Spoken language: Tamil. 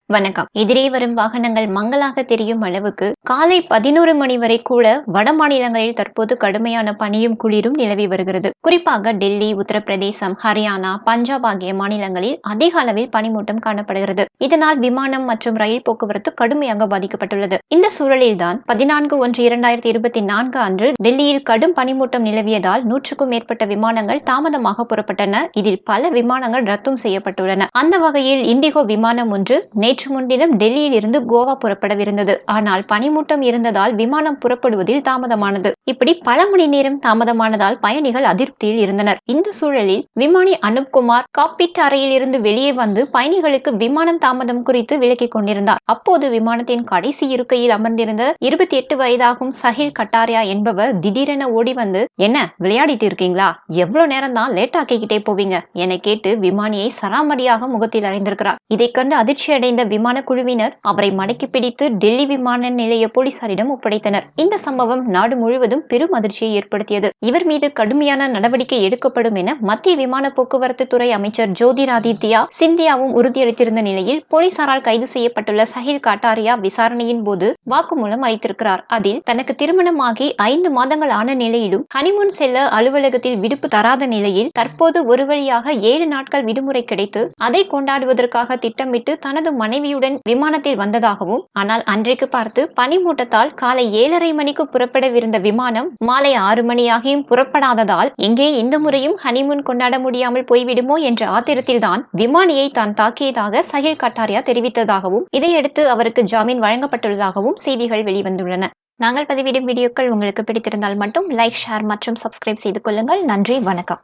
வணக்கம். எதிரே வரும் வாகனங்கள் மங்கலாக தெரியும் அளவுக்கு காலை 11 மணி வரை கூட வட மாநிலங்களில் தற்போது கடுமையான பனியும் குளிரும் நிலவி வருகிறது. குறிப்பாக டெல்லி, உத்தரப்பிரதேசம், ஹரியானா, பஞ்சாப் ஆகிய மாநிலங்களில் அதிக அளவில் பனிமூட்டம் காணப்படுகிறது. இதனால் விமானம் மற்றும் ரயில் போக்குவரத்து கடுமையாக பாதிக்கப்பட்டுள்ளது. இந்த சூழலில்தான் 14/1/2024 அன்று டெல்லியில் கடும் பனிமூட்டம் நிலவியதால் 100க்கும் மேற்பட்ட விமானங்கள் தாமதமாக புறப்பட்டன. இதில் பல விமானங்கள் ரத்தும் செய்யப்பட்டுள்ளன. அந்த வகையில் இண்டிகோ விமானம் ஒன்று நேற்று முன்தினம் டெல்லியில் இருந்து கோவா புறப்படவிருந்தது. ஆனால் பனிமூட்டம் இருந்ததால் விமானம் புறப்படுவதில் தாமதமானது. இப்படி பல மணி நேரம் தாமதமானதால் பயணிகள் அதிருப்தியில் இருந்தனர். இந்த சூழலில் விமானி அனுப்குமார் காக்பிட் அறையில் இருந்து வெளியே வந்து பயணிகளுக்கு விமானம் தாமதம் குறித்து விளக்கிக் கொண்டிருந்தார். அப்போது விமானத்தின் கடைசி இருக்கையில் அமர்ந்திருந்த 28 வயதாகும் சஹில் கட்டாரியா என்பவர் திடீரென ஓடி வந்து, என்ன விளையாடிட்டு இருக்கீங்களா, எவ்வளவு நேரம் தான் லேட் ஆக்கிக்கிட்டே போவீங்க என கேட்டு விமானியை சராமரியாக முகத்தில் அறைந்திருக்கிறார். இதை கண்டு அதிர்ச்சி அடைந்த விமான குழுவினர் அவரை மடக்கி பிடித்து டெல்லி விமான நிலைய போலீசாரிடம் ஒப்படைத்தனர். இந்த சம்பவம் நாடு முழுவதும் பெரும் அதிர்ச்சியை ஏற்படுத்தியது. இவர் மீது கடுமையான நடவடிக்கை எடுக்கப்படும் என மத்திய விமான போக்குவரத்து துறை அமைச்சர் ஜோதிராதித்யா சிந்தியாவும் உறுதியளித்திருந்த நிலையில் போலீசாரால் கைது செய்யப்பட்டுள்ள சஹில் கட்டாரியா விசாரணையின் போது வாக்குமூலம் அளித்திருக்கிறார். அதில் தனக்கு திருமணமாகி 5 மாதங்கள் ஆன நிலையிலும் ஹனிமூன் செல்ல அலுவலகத்தில் விடுப்பு தராத நிலையில் தற்போது ஒரு வழியாக 7 நாட்கள் விடுமுறை கிடைத்து அதை கொண்டாடுவதற்காக திட்டமிட்டு தனது மனைவியுடன் விமானத்தில் வந்ததாகவும், ஆனால் அன்றைக்கு பார்த்து பனிமூட்டத்தால் காலை 7:30 மணிக்கு புறப்படவிருந்த விமானம் மாலை 6 மணியாகியும் புறப்படாததால் எங்கே இந்த முறையும் ஹனிமூன் கொண்டாட முடியாமல் போய்விடுமோ என்ற ஆத்திரத்தில்தான் விமானியை தான் தாக்கியதாக சஹில் கட்டாரியா தெரிவித்ததாகவும், இதையடுத்து அவருக்கு ஜாமீன் வழங்கப்பட்டுள்ளதாகவும் செய்திகள் வெளிவந்துள்ளன. நாங்கள் பதிவிடும் வீடியோக்கள் உங்களுக்கு பிடித்திருந்தால் மட்டும் லைக், ஷேர் மற்றும் சப்ஸ்கிரைப் செய்து கொள்ளுங்கள். நன்றி, வணக்கம்.